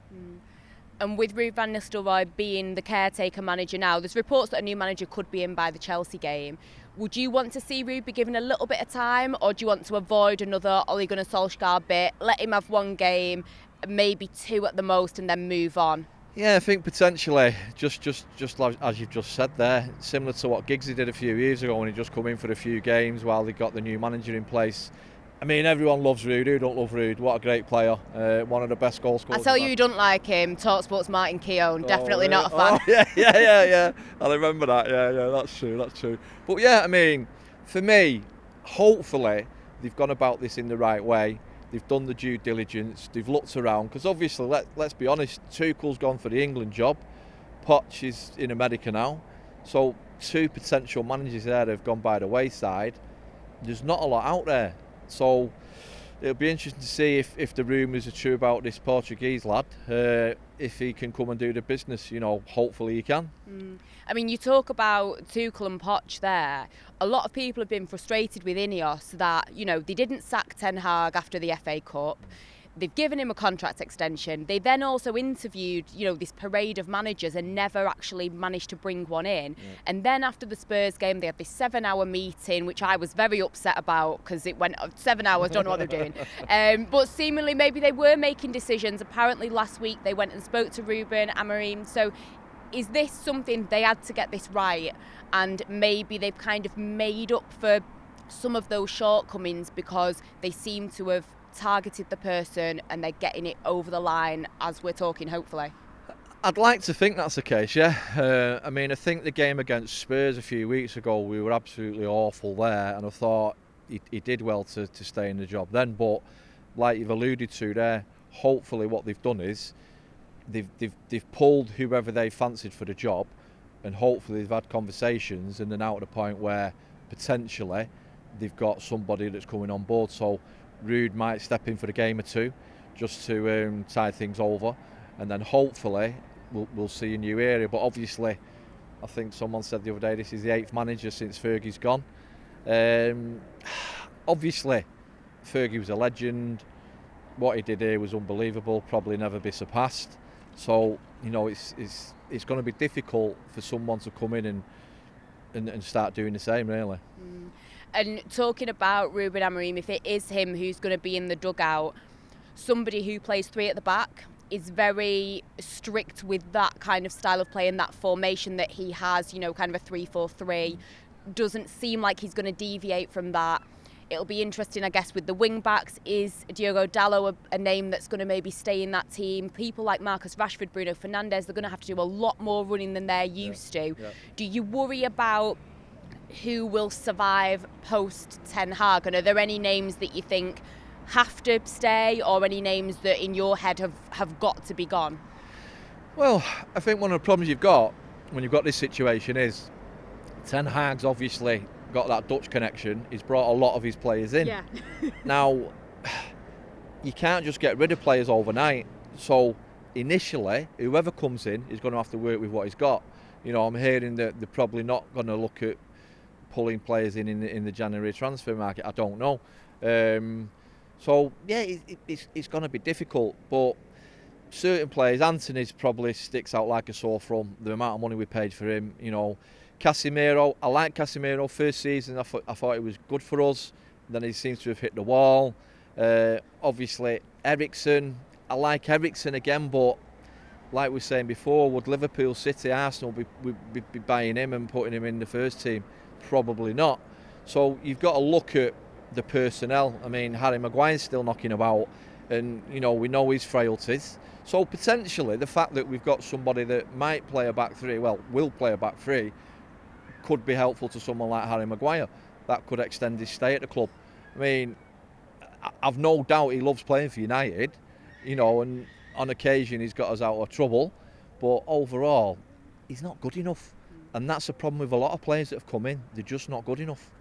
And with Ruud van Nistelrooy being the caretaker manager now, there's reports that a new manager could be in by the Chelsea game. Would you want to see Ruud be given a little bit of time, or do you want to avoid another Ole Gunnar Solskjaer bit, let him have one game, maybe two at the most, and then move on? Yeah, I think potentially, just as you've just said there, similar to what Giggsy did a few years ago when he just come in for a few games while they got the new manager in place. Everyone loves Ruud. Who don't love Ruud? What a great player. One of the best goal scorers. I tell you who don't like him, talkSPORT's Martin Keown. Definitely not a fan. Oh, yeah. I remember that. Yeah, that's true. But yeah, for me, hopefully they've gone about this in the right way. They've done the due diligence. They've looked around, because obviously, let's be honest, Tuchel's gone for the England job. Poch is in America now. So 2 potential managers there have gone by the wayside. There's not a lot out there. So it'll be interesting to see if the rumours are true about this Portuguese lad. If he can come and do the business, hopefully he can. I mean, you talk about Tuchel and Poch there. A lot of people have been frustrated with Ineos that, they didn't sack Ten Hag after the FA Cup. They've given him a contract extension. They then also interviewed, this parade of managers and never actually managed to bring one in. Yeah. And then after the Spurs game, they had this 7-hour meeting, which I was very upset about because it went 7 hours, don't know what they're doing. But seemingly maybe they were making decisions. Apparently last week they went and spoke to Ruben Amorim. So is this something they had to get this right? And maybe they've kind of made up for some of those shortcomings because they seem to have targeted the person and they're getting it over the line as we're talking, hopefully. I'd like to think that's the case, yeah. I think the game against Spurs a few weeks ago, we were absolutely awful there, and I thought he did well to stay in the job then. But like you've alluded to there, hopefully what they've done is they've pulled whoever they fancied for the job, and hopefully they've had conversations and they're now at the point where potentially they've got somebody that's coming on board. So Rude might step in for a game or two just to tide things over, and then hopefully we'll see a new area. But obviously, I think someone said the other day, this is the 8th manager since Fergie's gone. Obviously, Fergie was a legend. What he did here was unbelievable, probably never be surpassed. So, it's going to be difficult for someone to come in and start doing the same, really. And talking about Ruben Amorim, if it is him who's going to be in the dugout, somebody who plays 3 at the back is very strict with that kind of style of play and that formation that he has, kind of a 3-4-3. Doesn't seem like he's going to deviate from that. It'll be interesting, I guess, with the wing-backs. Is Diogo Dalot a name that's going to maybe stay in that team? People like Marcus Rashford, Bruno Fernandes, they're going to have to do a lot more running than they're used to. Yeah. Do you worry about who will survive post Ten Hag? And are there any names that you think have to stay, or any names that in your head have got to be gone? Well, I think one of the problems you've got when you've got this situation is Ten Hag's obviously got that Dutch connection. He's brought a lot of his players in. Yeah. Now, you can't just get rid of players overnight. So initially, whoever comes in is going to have to work with what he's got. I'm hearing that they're probably not going to look at pulling players in the January transfer market. I don't know. So yeah, it's going to be difficult. But certain players, Anthony's probably sticks out like a sore thumb. The amount of money we paid for him, Casemiro, I like Casemiro. First season, I thought he was good for us. Then he seems to have hit the wall. Obviously, Eriksen, I like Eriksen again, but like we were saying before, would Liverpool, City, Arsenal be buying him and putting him in the first team? Probably not. So you've got to look at the personnel. I mean, Harry Maguire's still knocking about, and we know his frailties. So potentially the fact that we've got somebody that might play a back three, will play a back three, could be helpful to someone like Harry Maguire. That could extend his stay at the club. I mean, I've no doubt he loves playing for United, and on occasion he's got us out of trouble, but overall he's not good enough. And that's a problem with a lot of players that have come in. They're just not good enough.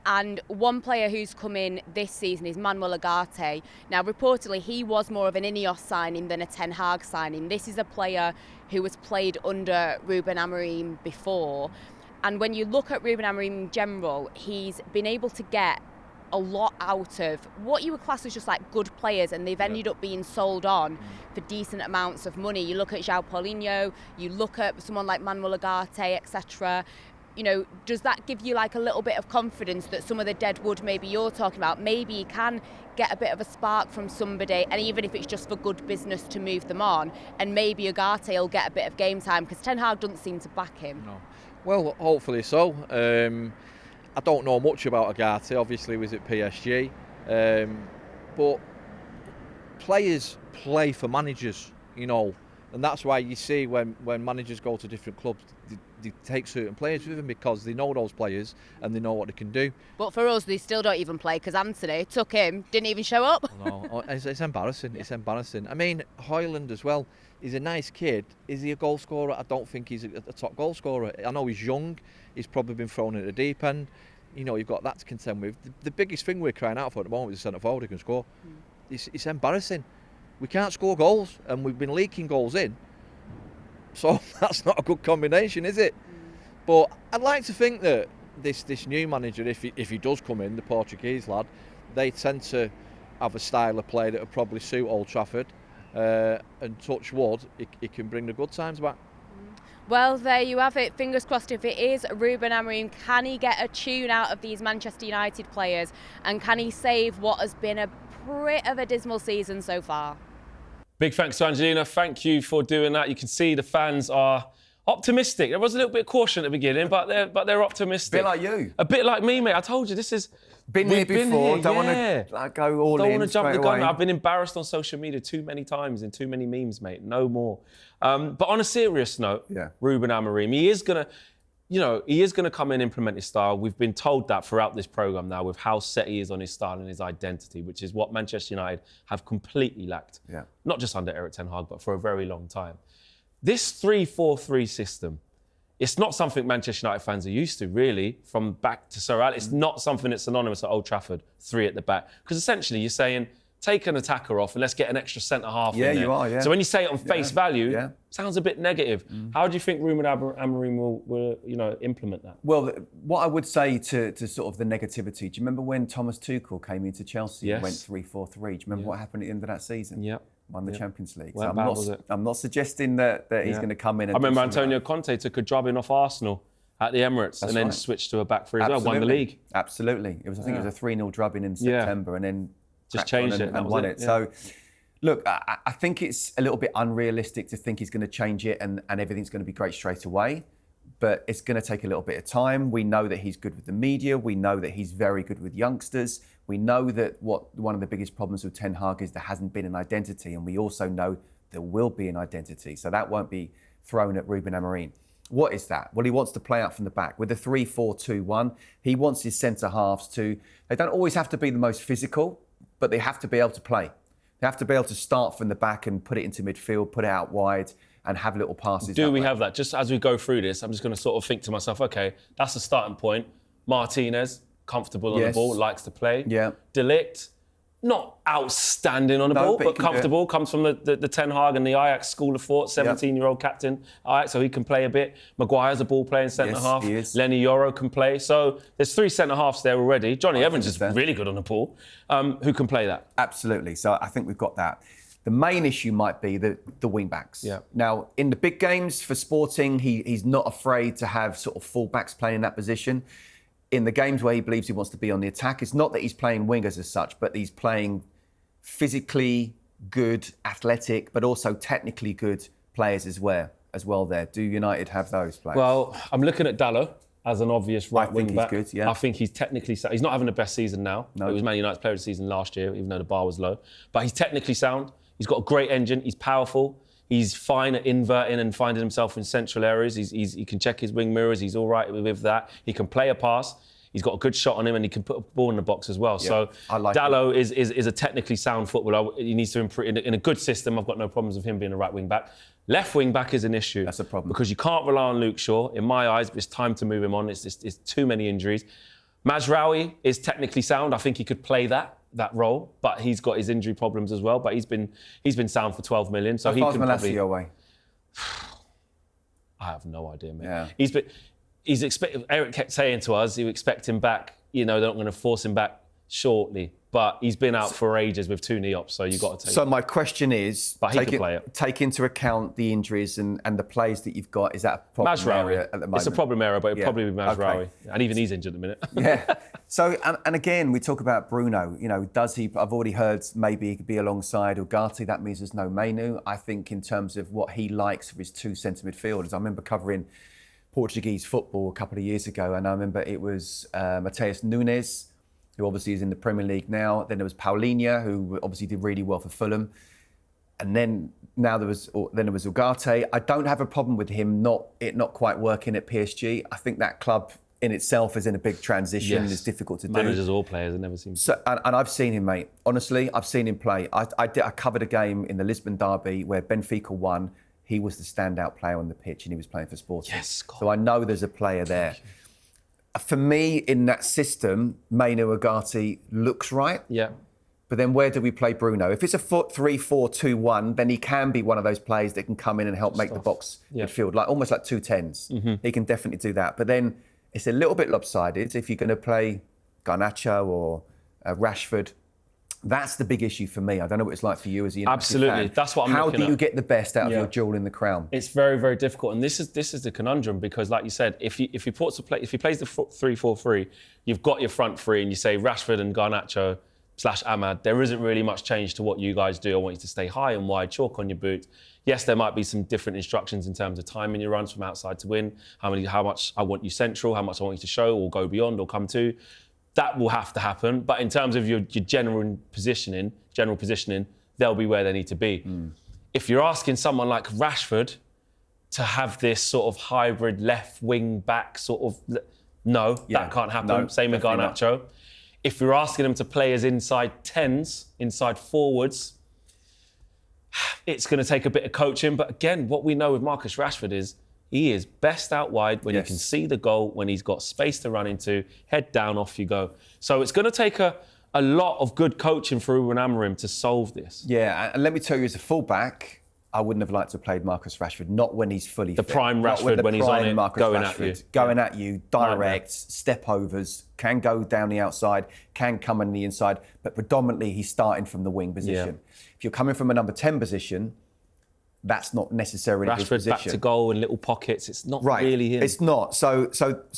And one player who's come in this season is Manuel Ugarte. Now, reportedly, he was more of an Ineos signing than a Ten Hag signing. This is a player who has played under Ruben Amorim before. And when you look at Ruben Amorim in general, he's been able to get a lot out of what you would class as just like good players, and they've ended up being sold on for decent amounts of money. You look at João Paulinho, you look at someone like Manuel Ugarte, etc. Does that give you like a little bit of confidence that some of the dead wood maybe you're talking about, maybe you can get a bit of a spark from somebody, and even if it's just for good business to move them on, and maybe Ugarte will get a bit of game time, because Ten Hag doesn't seem to back him? No. Well, hopefully so. I don't know much about Ugarte. Obviously, he was at PSG. But players play for managers, And that's why you see when managers go to different clubs, they take certain players with them because they know those players and they know what they can do. But for us, they still don't even play because Anthony took him, didn't even show up. No, it's embarrassing. It's embarrassing. I mean, Højlund as well. He's a nice kid. Is he a goal scorer? I don't think he's a top goal scorer. I know he's young. He's probably been thrown in the deep end. You know, you've got that to contend with. The biggest thing we're crying out for at the moment is a centre forward who can score. It's embarrassing. We can't score goals, and we've been leaking goals in. So that's not a good combination, is it? But I'd like to think that this new manager, if he does come in, the Portuguese lad, they tend to have a style of play that would probably suit Old Trafford. And touch wood, it can bring the good times back. Well, there you have it. Fingers crossed if it is Ruben Amorim. Can he get a tune out of these Manchester United players? And can he save what has been a bit of a dismal season so far? Big thanks to Angelina. Thank you for doing that. You can see the fans are optimistic. There was a little bit of caution at the beginning, but they're optimistic. A bit like you. A bit like me, mate. I told you, this is... Been here before. Don't want yeah. to go all Don't in. want to jump the straight gun. away. I've been embarrassed on social media too many times in too many memes, mate. No more. But on a serious note, Ruben Amorim, he is gonna come in and implement his style. We've been told that throughout this programme now, with how set he is on his style and his identity, which is what Manchester United have completely lacked. Yeah. Not just under Erik ten Hag, but for a very long time. This 3-4-3 system, it's not something Manchester United fans are used to, really, from back to Sir Alex. It's not something that's synonymous at Old Trafford, 3 at the back. Because essentially you're saying, take an attacker off and let's get an extra centre-half in there. Yeah, you are, yeah. So when you say it on face value, sounds a bit negative. How do you think Ruben Amorim will implement that? Well, what I would say to sort of the negativity, do you remember when Thomas Tuchel came into Chelsea and went 3-4-3? Do you remember what happened at the end of that season? Yeah. Won the Champions League. Well, so I'm not suggesting that he's going to come in and... I remember Antonio Conte took a drubbing off Arsenal at the Emirates and then switched to a back three as well, won the league. Absolutely. I think it was a 3-0 drubbing in September and then... Just changed it and won it. Yeah. So, look, I think it's a little bit unrealistic to think he's going to change it and everything's going to be great straight away. But it's going to take a little bit of time. We know that he's good with the media. We know that he's very good with youngsters. We know that one of the biggest problems with Ten Hag is there hasn't been an identity. And we also know there will be an identity. So that won't be thrown at Ruben Amorim. What is that? Well, he wants to play out from the back. With the 3-4-2-1, he wants his centre-halves to... They don't always have to be the most physical, but they have to be able to play. They have to be able to start from the back and put it into midfield, put it out wide and have little passes. Do we have that? Just as we go through this, I'm just going to sort of think to myself, okay, that's the starting point. Martinez, comfortable on the ball, likes to play. Yeah. De Ligt, not outstanding on the ball, but comfortable. Comes from the Ten Hag and the Ajax school of thought, 17-year-old captain Ajax, so he can play a bit. Maguire's a ball-playing centre-half. He is. Lenny Yoro can play. So there's 3 centre-halves there already. Johnny Evans is really good on the ball. Who can play that? Absolutely. So I think we've got that. The main issue might be the wing-backs. Yeah. Now, in the big games for Sporting, he's not afraid to have sort of full-backs playing in that position. In the games where he believes he wants to be on the attack, it's not that he's playing wingers as such, but he's playing physically good, athletic, but also technically good players as well there. Do United have those players? Well, I'm looking at Dalot as an obvious right wing back. He's good, yeah. I think he's technically sound. He's not having the best season now. No. It was Man United's player of the season last year, even though the bar was low. But he's technically sound. He's got a great engine. He's powerful. He's fine at inverting and finding himself in central areas. He can check his wing mirrors. He's all right with that. He can play a pass. He's got a good shot on him and he can put a ball in the box as well. Yeah, so Dalot is a technically sound footballer. He needs to improve in a good system. I've got no problems with him being a right wing back. Left wing back is an issue. That's a problem. Because you can't rely on Luke Shaw. In my eyes, it's time to move him on. It's too many injuries. Mazraoui is technically sound. I think he could play that role, but he's got his injury problems as well. But he's been sound for 12 million. So he can probably... your way? I have no idea, man. Yeah. Eric kept saying to us, you expect him back. They're not going to force him back shortly. But he's been out for ages with 2 knee ops, so you've got to take So my question is, but he can play it. Take into account the injuries and the plays that you've got. Is that a problem area at the moment? It's a problem area, but it'll probably be Mazraoui. Okay. And even he's injured at the minute. Yeah. So, and again, we talk about Bruno. Does he... I've already heard maybe he could be alongside Ugarte. That means there's no Menu. I think in terms of what he likes for his 2 centre midfielders, I remember covering Portuguese football a couple of years ago, and I remember it was Mateus Nunes, who obviously is in the Premier League now. Then there was Paulinho, who obviously did really well for Fulham. and then there was Ugarte. I don't have a problem with him not quite working at PSG. I think that club in itself is in a big transition. Yes. It's difficult to do. Managers or players, it never seems. So, and I've seen him, mate. Honestly, I've seen him play. I covered a game in the Lisbon derby where Benfica won. He was the standout player on the pitch, and he was playing for Sporting. Yes, God. So I know there's a player there. For me, in that system, Maino Ugarte looks right. Yeah. But then where do we play Bruno? If it's a 3-4-2-1, then he can be one of those players that can come in and help make the box midfield, like almost like 2 10s. Mm-hmm. He can definitely do that. But then it's a little bit lopsided if you're going to play Garnacho or Rashford. That's the big issue for me. I don't know what it's like for you as a United Absolutely. fan. That's what I'm How looking do you at. get the best out of Yeah. your jewel in the crown? It's very, very difficult, and this is the conundrum because, like you said, if he plays the 3-4-3, you've got your front three, and you say Rashford and Garnacho / Ahmad. There isn't really much change to what you guys do. I want you to stay high and wide, chalk on your boot. Yes, there might be some different instructions in terms of timing your runs from outside to win. How much I want you central, how much I want you to show or go beyond or come to. That will have to happen. But in terms of your general positioning, they'll be where they need to be. If you're asking someone like Rashford to have this sort of hybrid left wing back sort of, no, that can't happen. No, Same with Garnacho. If you're asking them to play as inside 10s, inside forwards, it's going to take a bit of coaching. But again, what we know with Marcus Rashford is he is best out wide when you can see the goal, when he's got space to run into, head down, off you go. So it's going to take a lot of good coaching for Ruben Amorim to solve this. Yeah, and let me tell you, as a fullback, I wouldn't have liked to have played Marcus Rashford, not when he's fully fit. The prime Not Rashford when he's on prime it, Marcus going Rashford, at you. Going at you, direct, step overs, can go down the outside, can come on the inside, but predominantly he's starting from the wing position. If you're coming from a number 10 position, that's not necessarily his Rashford position. back to goal in little pockets, it's not Right. really him. It's not. So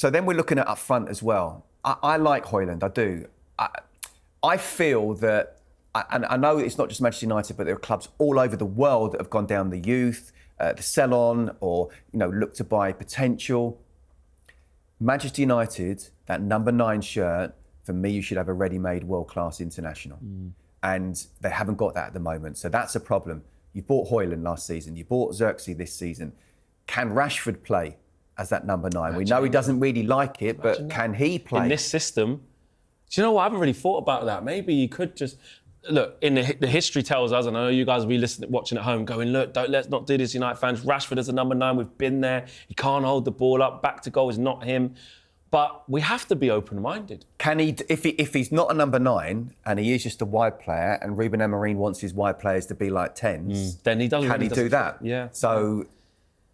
then we're looking at up front as well. I like Højlund, I do. I feel that, and I know it's not just Manchester United, but there are clubs all over the world that have gone down the youth, the sell-on, or look to buy potential. Manchester United, that number 9 shirt, for me, you should have a ready-made world-class international. And they haven't got that at the moment. So that's a problem. You bought Højlund last season. You bought Xerxes this season. Can Rashford play as that number 9? We know he doesn't really like it, but can he play? In this system, do you know what? I haven't really thought about that. Maybe you could just... Look, in the history tells us, and I know you guys will be listening, watching at home, going, look, let's not do this, United fans. Rashford is a number 9. We've been there. He can't hold the ball up. Back to goal is not him. But we have to be open-minded. Can he, if he's not a number 9 and he is just a wide player, and Ruben Amorim wants his wide players to be like 10s, then he doesn't. Can he do that? Yeah. So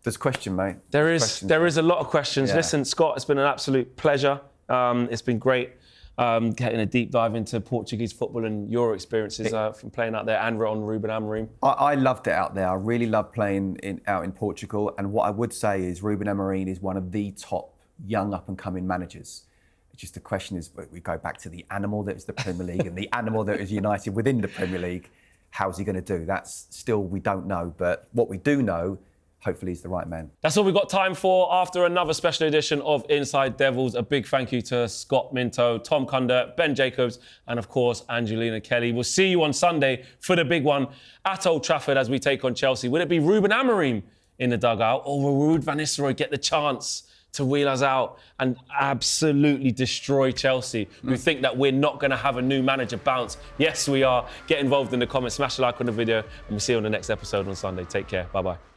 there's a question, mate. There is a lot of questions. Yeah. Listen, Scott, it's been an absolute pleasure. It's been great getting a deep dive into Portuguese football and your experiences from playing out there and on Ruben Amorim. I loved it out there. I really loved playing out in Portugal. And what I would say is Ruben Amorim is one of the top young up-and-coming managers. It's just the question is, we go back to the animal that is the Premier League and the animal that is United within the Premier League. How's he going to do? That's still, we don't know. But what we do know, hopefully he's the right man. That's all we've got time for after another special edition of Inside Devils. A big thank you to Scott Minto, Tom Kindert, Ben Jacobs, and of course, Angelina Kelly. We'll see you on Sunday for the big one at Old Trafford as we take on Chelsea. Will it be Ruben Amorim in the dugout, or will Ruud van Nistelrooy get the chance to wheel us out and absolutely destroy Chelsea, who think that we're not going to have a new manager bounce? Yes, we are. Get involved in the comments, smash a like on the video, and we'll see you on the next episode on Sunday. Take care. Bye-bye.